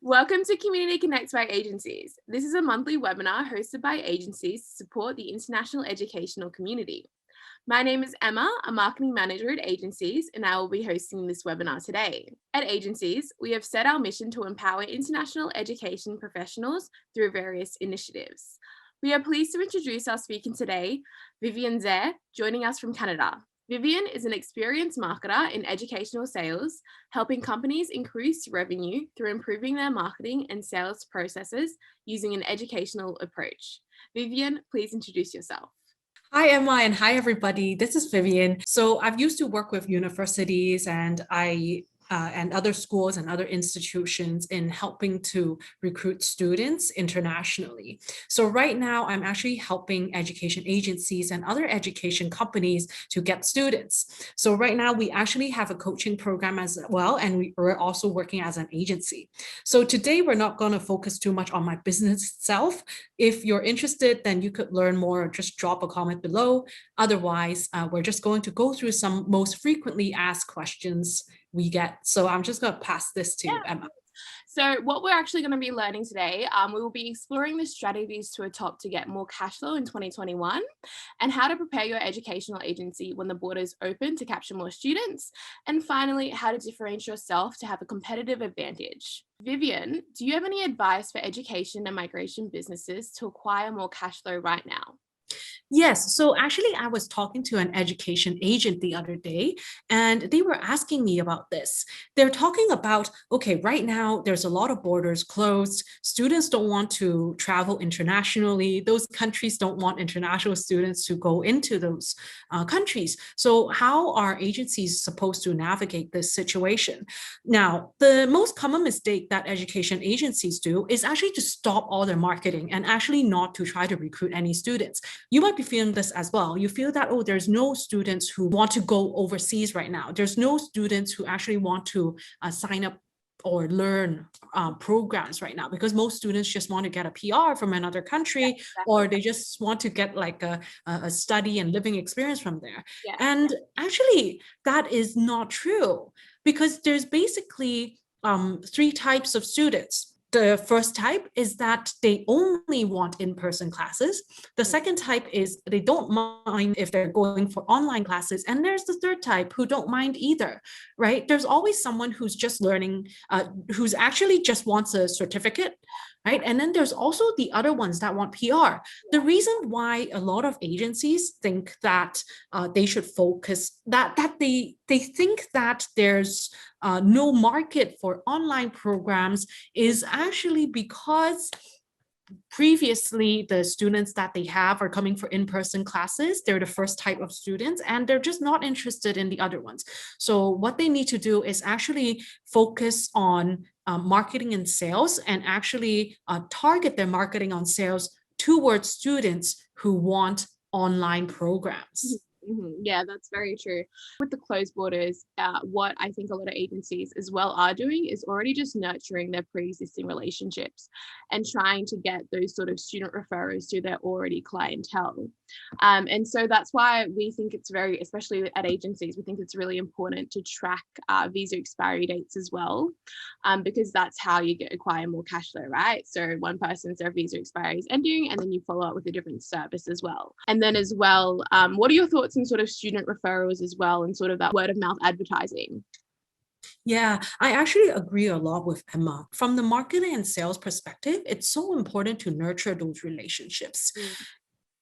Welcome to Community Connects by Agentcis. This is a monthly webinar hosted by Agentcis to support the international educational community. My name is Emma, a marketing manager at Agentcis, and I will be hosting this webinar today. At Agentcis, we have set our mission to empower international education professionals through various initiatives. We are pleased to introduce our speaker today, Vivien Tse, joining us from Canada. Vivien is an experienced marketer in educational sales, helping companies increase revenue through improving their marketing and sales processes using an educational approach. Vivien, please introduce yourself. Hi, Emma, and hi, everybody. This is Vivien. So I've used to work with universities and other schools and other institutions in helping to recruit students internationally. So right now, I'm actually helping education agencies and other education companies to get students. So right now, we actually have a coaching program as well, and we're also working as an agency. So today, we're not going to focus too much on my business itself. If you're interested, then you could learn more or just drop a comment below. Otherwise, we're just going to go through some most frequently asked questions we get. So I'm just going to pass this to Emma. So what we're actually going to be learning today, we will be exploring the strategies to adopt to get more cash flow in 2021 and how to prepare your educational agency when the borders open to capture more students. And finally, how to differentiate yourself to have a competitive advantage. Vivien, do you have any advice for education and migration businesses to acquire more cash flow right now? Yes. So actually, I was talking to an education agent the other day, and they were asking me about this. They're talking about, okay, right now there's a lot of borders closed. Students don't want to travel internationally. Those countries don't want international students to go into those countries. So how are agencies supposed to navigate this situation? Now, the most common mistake that education agencies do is actually to stop all their marketing and actually not to try to recruit any students. You might be feeling this as well. You feel that, oh, there's no students who want to go overseas right now. There's no students who actually want to sign up or learn programs right now, because most students just want to get a PR from another country, exactly. or they just want to get like a study and living experience from there. Yeah. And actually, that is not true, because there's basically three types of students. The first type is that they only want in-person classes. The second type is they don't mind if they're going for online classes. And there's the third type who don't mind either, right? There's always someone who's just learning, who's actually just wants a certificate, right? And then there's also the other ones that want PR. The reason why a lot of agencies think that they should focus, that they think that there's no market for online programs is actually because previously the students that they have are coming for in-person classes. They're the first type of students, and they're just not interested in the other ones. So what they need to do is actually focus on marketing and sales, and actually target their marketing on sales towards students who want online programs. Yeah, that's very true. With the closed borders, what I think a lot of agencies as well are doing is already just nurturing their pre-existing relationships and trying to get those sort of student referrals to their already clientele. And so that's why we think it's very, especially at agencies, we think it's really important to track visa expiry dates as well, because that's how you acquire more cash flow, right? So one person's their visa expiry is ending, and then you follow up with a different service as well. And then as well, what are your thoughts on sort of student referrals as well, and sort of that word of mouth advertising? Yeah, I actually agree a lot with Emma. From the marketing and sales perspective, it's so important to nurture those relationships.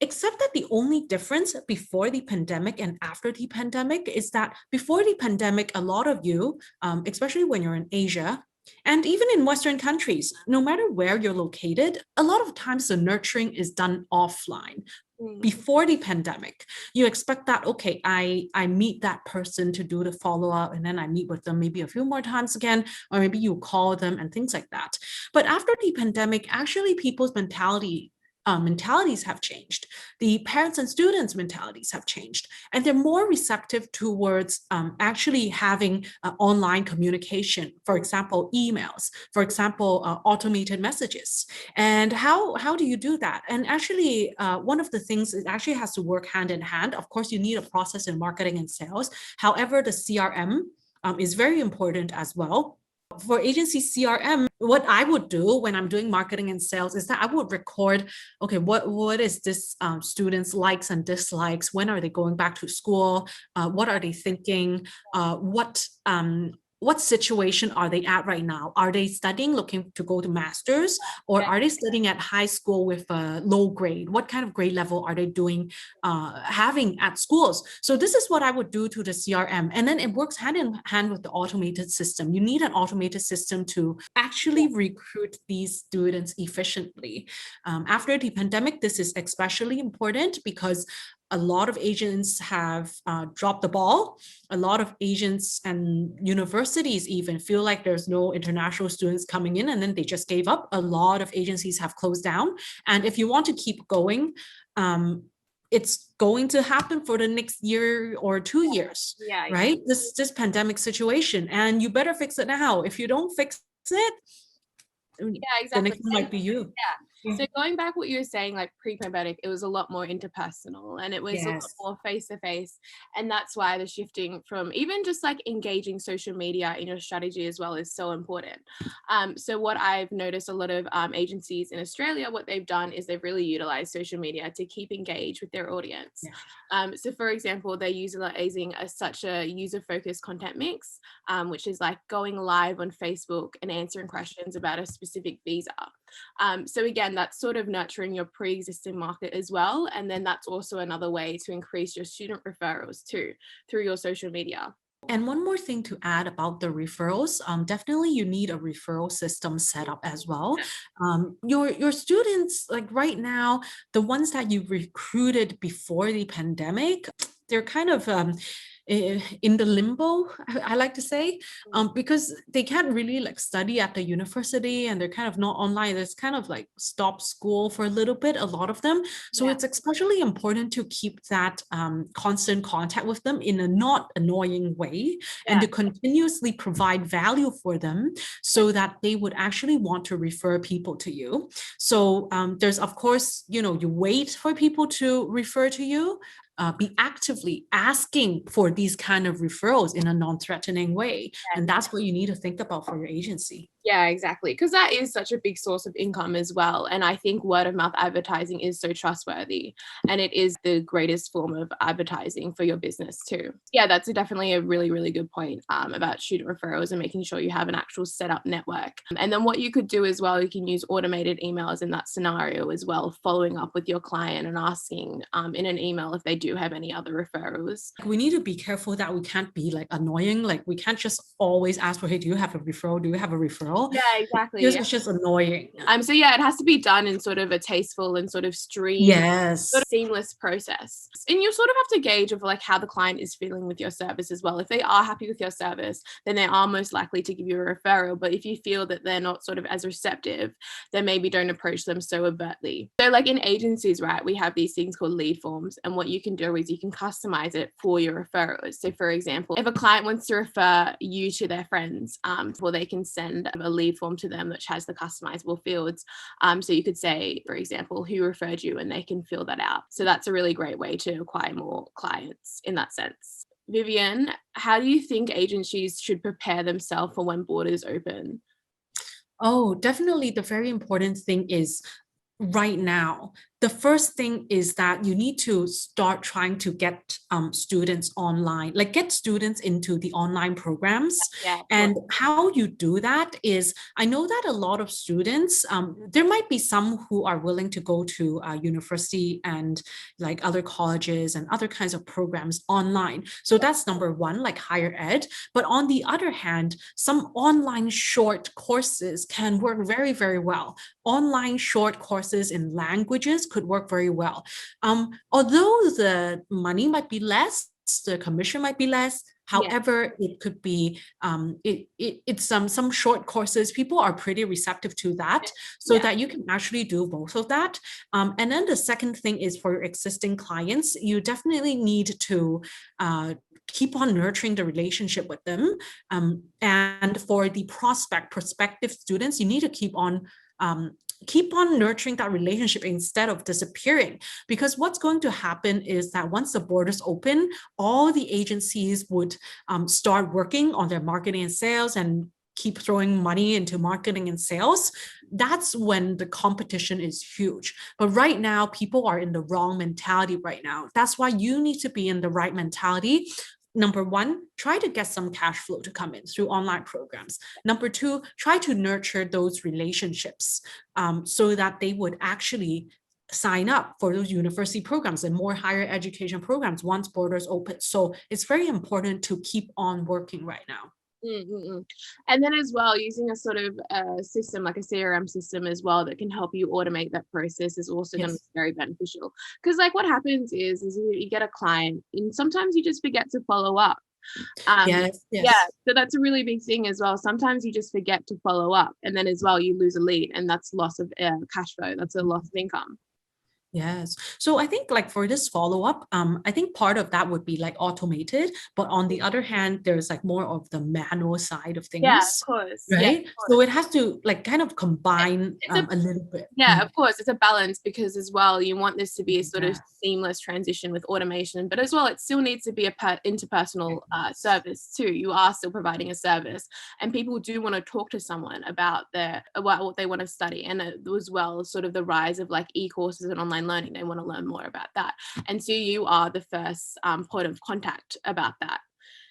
Except that the only difference before the pandemic and after the pandemic is that before the pandemic, a lot of you, especially when you're in Asia, and even in Western countries, no matter where you're located, a lot of times the nurturing is done offline. Before the pandemic, you expect that, okay, I meet that person to do the follow-up, and then I meet with them maybe a few more times again, or maybe you call them and things like that. But after the pandemic, actually people's mentalities have changed. The parents and students' mentalities have changed, and they're more receptive towards actually having online communication. For example, emails, for example, automated messages. And how do you do that? And actually, one of the things, it actually has to work hand in hand. Of course, you need a process in marketing and sales. However, the CRM is very important as well. For agency CRM, what I would do when I'm doing marketing and sales is that I would record, okay, what is this students' likes and dislikes? When are they going back to school? What are they thinking? What situation are they at right now? Are they studying, looking to go to masters, or are they studying at high school with a low grade? What kind of grade level are they doing, having at schools? So this is what I would do to the CRM. And then it works hand in hand with the automated system. You need an automated system to actually recruit these students efficiently. After the pandemic, this is especially important because a lot of agents have dropped the ball. A lot of agents and universities even feel like there's no international students coming in, and then they just gave up. A lot of agencies have closed down. And if you want to keep going, it's going to happen for the next year or 2 years, right? This pandemic situation, and you better fix it now. If you don't fix it, exactly. The next one might be you. So going back what you were saying, like pre-pandemic, it was a lot more interpersonal and it was a lot more face-to-face. And that's why the shifting from even just like engaging social media in your strategy as well is so important. So what I've noticed a lot of agencies in Australia, what they've done is they've really utilized social media to keep engaged with their audience. So for example, they're utilizing such a user-focused content mix, which is like going live on Facebook and answering questions about a specific visa. So again, that's sort of nurturing your pre-existing market as well. And then that's also another way to increase your student referrals too, through your social media. And one more thing to add about the referrals, definitely you need a referral system set up as well. Your students, like right now, the ones that you recruited before the pandemic, they're kind of in the limbo, I like to say, because they can't really like study at the university and they're kind of not online. It's kind of like stop school for a little bit, a lot of them. So it's especially important to keep that constant contact with them in a not annoying way and to continuously provide value for them so that they would actually want to refer people to you. So there's, of course, you wait for people to refer to you. Be actively asking for these kind of referrals in a non-threatening way. And that's what you need to think about for your agency. Yeah, exactly. Because that is such a big source of income as well. And I think word of mouth advertising is so trustworthy and it is the greatest form of advertising for your business too. Yeah, that's definitely a really, really good point about student referrals and making sure you have an actual set up network. And then what you could do as well, you can use automated emails in that scenario as well, following up with your client and asking in an email if they do have any other referrals. We need to be careful that we can't be like annoying. Like we can't just always ask for, hey, do you have a referral? Do you have a referral? Yeah, exactly. Because it's just annoying. So yeah, it has to be done in sort of a tasteful and sort of streamlined, sort of seamless process. And you sort of have to gauge of like how the client is feeling with your service as well. If they are happy with your service, then they are most likely to give you a referral. But if you feel that they're not sort of as receptive, then maybe don't approach them so overtly. So like in agencies, right, we have these things called lead forms. And what you can do is you can customize it for your referrals. So for example, if a client wants to refer you to their friends, well, they can send a lead form to them which has the customizable fields. So you could say, for example, who referred you, and they can fill that out. So that's a really great way to acquire more clients in that sense. Vivien, how do you think agencies should prepare themselves for when borders open? Oh, definitely. The very important thing is right now, the first thing is that you need to start trying to get students online, like get students into the online programs. And how you do that is, I know that a lot of students, there might be some who are willing to go to university and like other colleges and other kinds of programs online. So that's number one, like higher ed. But on the other hand, some online short courses can work very, very well. Online short courses in languages could work very well. Although the money might be less, the commission might be less. However, it could be it's some short courses. People are pretty receptive to that, so that you can actually do both of that. And then the second thing is for your existing clients, you definitely need to keep on nurturing the relationship with them. And for the prospective students, you need to keep on nurturing that relationship instead of disappearing. Because what's going to happen is that once the borders open, all the agencies would start working on their marketing and sales and keep throwing money into marketing and sales, that's when the competition is huge. But right now, people are in the wrong mentality right now. That's why you need to be in the right mentality. Number one, try to get some cash flow to come in through online programs. Number two, try to nurture those relationships so that they would actually sign up for those university programs and more higher education programs once borders open. So it's very important to keep on working right now. Mm-mm. And then as well, using a sort of system like a CRM system as well that can help you automate that process is also going to be very beneficial. Because like what happens is you get a client and sometimes you just forget to follow up. Yeah, so that's a really big thing as well. Sometimes you just forget to follow up, and then as well you lose a lead, and that's loss of cash flow. That's a loss of income. Yes. So I think like for this follow-up, I think part of that would be like automated, but on the other hand, there's like more of the manual side of things. Yeah, of course. Right. Yeah, So it has to like kind of combine a little bit. Yeah, of course, it's a balance because as well, you want this to be a sort of seamless transition with automation, but as well, it still needs to be a interpersonal service too. You are still providing a service, and people do want to talk to someone about what they want to study, and as well, sort of the rise of like e-courses and online learning. They want to learn more about that, and so you are the first point of contact about that.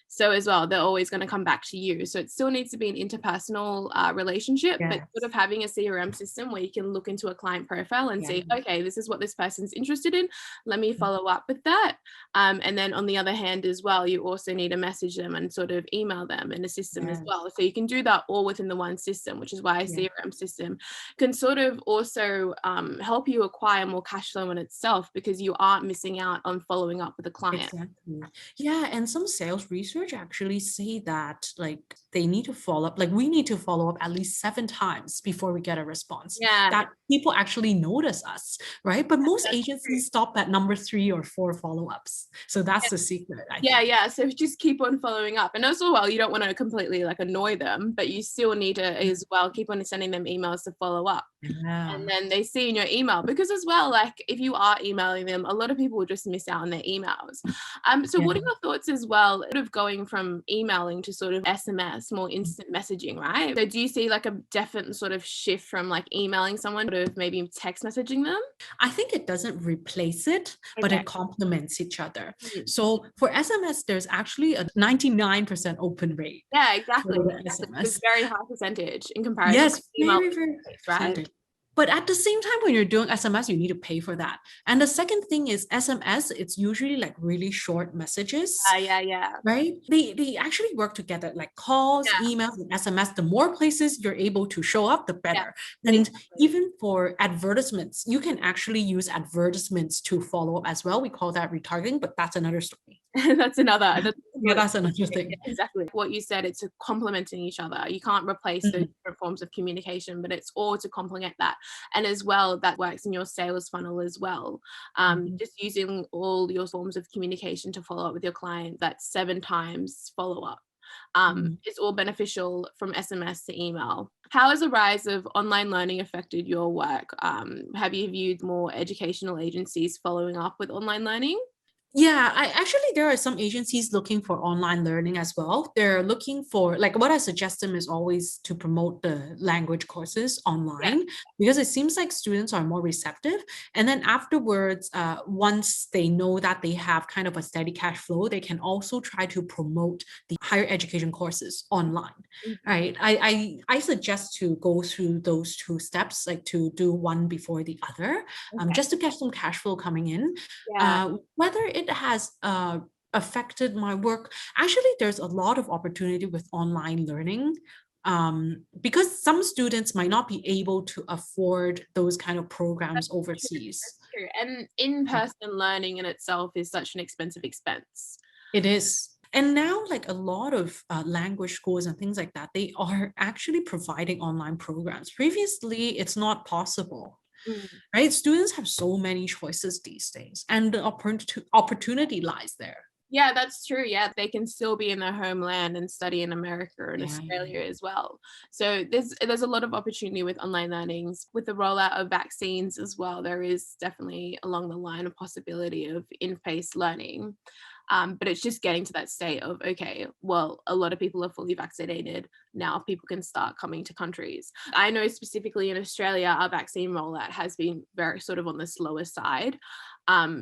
So as well, they're always going to come back to you. So it still needs to be an interpersonal relationship, but sort of having a CRM system where you can look into a client profile and see, okay, this is what this person's interested in. Let me follow up with that. And then on the other hand as well, you also need to message them and sort of email them in a system as well. So you can do that all within the one system, which is why a CRM system can sort of also help you acquire more cash flow in itself, because you aren't missing out on following up with a client. Exactly. Yeah, and some sales research actually say that like they need to follow up, like we need to follow up at least 7 times before we get a response. Yeah. That people actually notice us, right? But most agencies stop at number 3 or 4 follow-ups. So that's the secret. I think. So just keep on following up. And also, well, you don't want to completely like annoy them, but you still need to as well keep on sending them emails to follow up. And then they see in your email, because as well, like if you are emailing them, a lot of people will just miss out on their emails. So what are your thoughts as well of going from emailing to sort of SMS, more instant messaging, right? So do you see like a definite sort of shift from like emailing someone to maybe text messaging them? I think it doesn't replace it, but it complements each other. So for SMS, there's actually a 99% open rate. Yeah, exactly. It's a very high percentage in comparison. Yes, to email, very, very right? But at the same time, when you're doing SMS, you need to pay for that. And the second thing is SMS, it's usually like really short messages. Yeah. Right? They actually work together, like calls, emails, and SMS. The more places you're able to show up, the better. And even for advertisements, you can actually use advertisements to follow up as well. We call that retargeting, but that's another story. That's another thing. Exactly what you said. It's complementing each other. You can't replace those different forms of communication, but it's all to complement that. And as well, that works in your sales funnel as well. Just using all your forms of communication to follow up with your client, that's 7 times follow up. It's all beneficial from SMS to email. How has the rise of online learning affected your work? Have you viewed more educational agencies following up with online learning? Yeah, there are some agencies looking for online learning as well. They're looking for, like what I suggest them is always to promote the language courses online because it seems like students are more receptive. And then afterwards, once they know that they have kind of a steady cash flow, they can also try to promote the higher education courses online, right? I suggest to go through those 2 steps, like to do one before the other, just to get some cash flow coming in. Whether it has affected my work, actually there's a lot of opportunity with online learning because some students might not be able to afford those kind of programs overseas. That's true. And in-person learning in itself is such an expensive expense. It is. And now, like a lot of language schools and things like that, they are actually providing online programs. Previously, it's not possible. Right? Students have so many choices these days, and the opportunity lies there. Yeah, that's true. Yeah, they can still be in their homeland and study in America and Australia as well. So there's a lot of opportunity with online learnings. With the rollout of vaccines as well, there is definitely along the line a possibility of in-face learning. But it's just getting to that state of, okay, well, a lot of people are fully vaccinated. Now people can start coming to countries. I know specifically in Australia, our vaccine rollout has been very sort of on the slower side.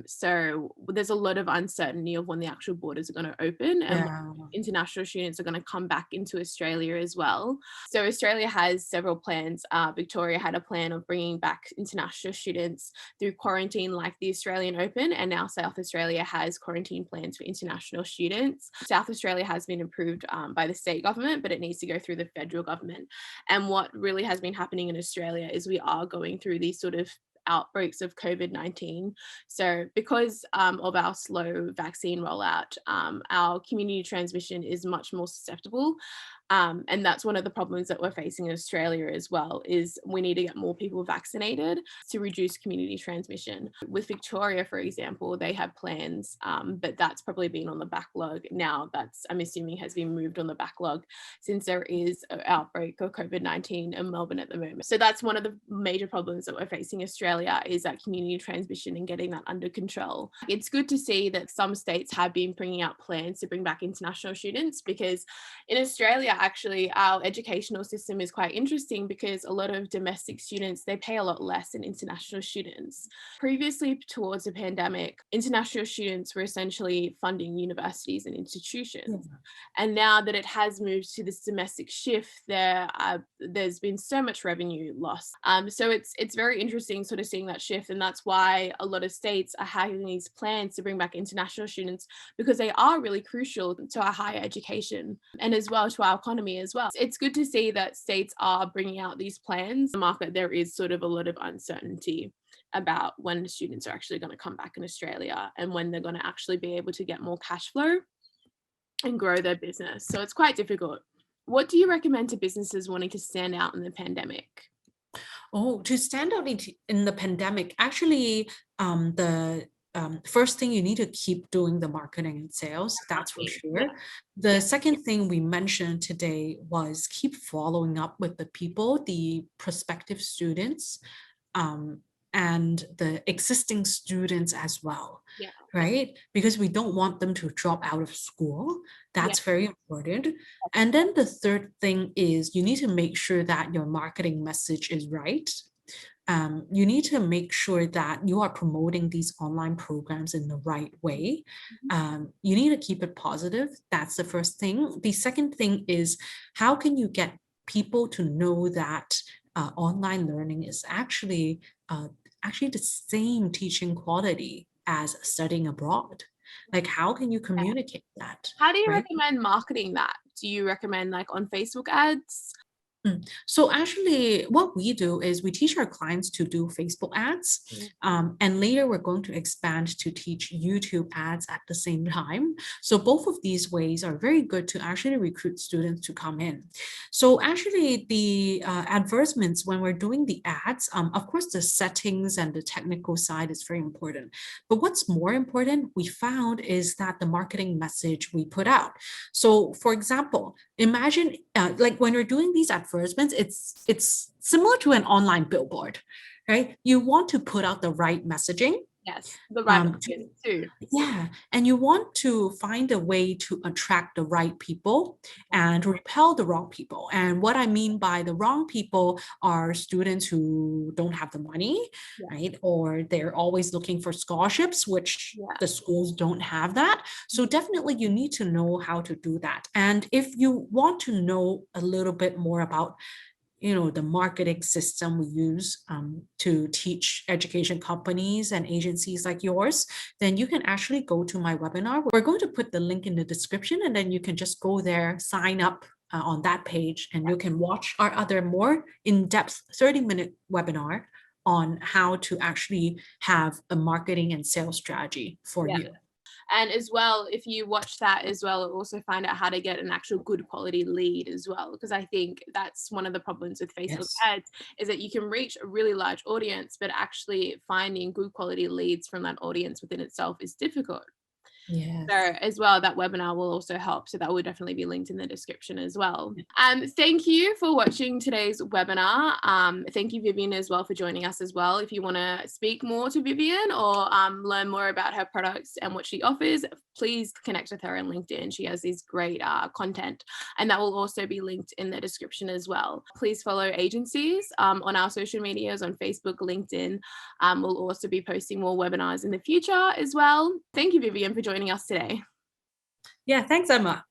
So there's a lot of uncertainty of when the actual borders are going to open and when Yeah. international students are going to come back into Australia as well. So Australia has several plans. Victoria had a plan of bringing back international students through quarantine like the Australian Open, and now South Australia has quarantine plans for international students. South Australia has been approved by the state government, but it needs to go through the federal government. And what really has been happening in Australia is we are going through these sort of outbreaks of COVID-19. So because of our slow vaccine rollout, our community transmission is much more susceptible. And that's one of the problems that we're facing in Australia as well, is we need to get more people vaccinated to reduce community transmission. With Victoria, for example, they have plans, but that's probably been on the backlog now. That's, I'm assuming, has been moved on the backlog since there is an outbreak of COVID-19 in Melbourne at the moment. So that's one of the major problems that we're facing in Australia, is that community transmission and getting that under control. It's good to see that some states have been bringing out plans to bring back international students, because in Australia, actually, our educational system is quite interesting, because a lot of domestic students, they pay a lot less than international students. Previously, towards the pandemic, international students were essentially funding universities and institutions. Yeah. And now that it has moved to this domestic shift, there's been so much revenue loss. So it's very interesting sort of seeing that shift. And that's why a lot of states are having these plans to bring back international students, because they are really crucial to our higher education and as well to our economy as well. It's good to see that states are bringing out these plans. The market, there is sort of a lot of uncertainty about when students are actually going to come back in Australia and when they're going to actually be able to get more cash flow and grow their business. So it's quite difficult. What do you recommend to businesses wanting to stand out in the pandemic? Oh, to stand out in the pandemic, actually, the first thing, you need to keep doing the marketing and sales. That's for sure. The second thing we mentioned today was keep following up with the people, the prospective students, and the existing students as well. Yeah. Right? Because we don't want them to drop out of school. That's Yeah. very important. And then the third thing is you need to make sure that your marketing message is right. You need to make sure that you are promoting these online programs in the right way. You need to keep it positive. That's the first thing. The second thing is, how can you get people to know that online learning is actually the same teaching quality as studying abroad? Like, how can you communicate that? How do you Right? recommend marketing that? Do you recommend like on Facebook ads? So actually, what we do is we teach our clients to do Facebook ads, and later we're going to expand to teach YouTube ads at the same time. So both of these ways are very good to actually recruit students to come in. So actually, the advertisements, when we're doing the ads, of course, the settings and the technical side is very important. But what's more important, we found, is that the marketing message we put out. So for example, imagine like when we're doing these advertisements, it's similar to an online billboard, right? You want to put out the right messaging. Yes, the right Um, marketing too. yeah, and you want to find a way to attract the right people and repel the wrong people. And what I mean by the wrong people are students who don't have the money, right? Or they're always looking for scholarships, which the schools don't have that. So definitely you need to know how to do that. And if you want to know a little bit more about the marketing system we use to teach education companies and agencies like yours, then you can actually go to my webinar. We're going to put the link in the description, and then you can just go there, sign up on that page, and you can watch our other more in-depth 30-minute webinar on how to actually have a marketing and sales strategy for you. And as well, if you watch that as well, also find out how to get an actual good quality lead as well. Because I think that's one of the problems with Facebook ads, is that you can reach a really large audience, but actually finding good quality leads from that audience within itself is difficult. Yes. So as well, that webinar will also help. So that will definitely be linked in the description as well. Thank you for watching today's webinar. Thank you, Vivien, as well, for joining us as well. If you want to speak more to Vivien or learn more about her products and what she offers, please connect with her on LinkedIn. She has these great content, and that will also be linked in the description as well. Please follow Agentcis on our social medias on Facebook, LinkedIn. We'll also be posting more webinars in the future as well. Thank you, Vivien, for joining us today. Yeah, thanks, Emma.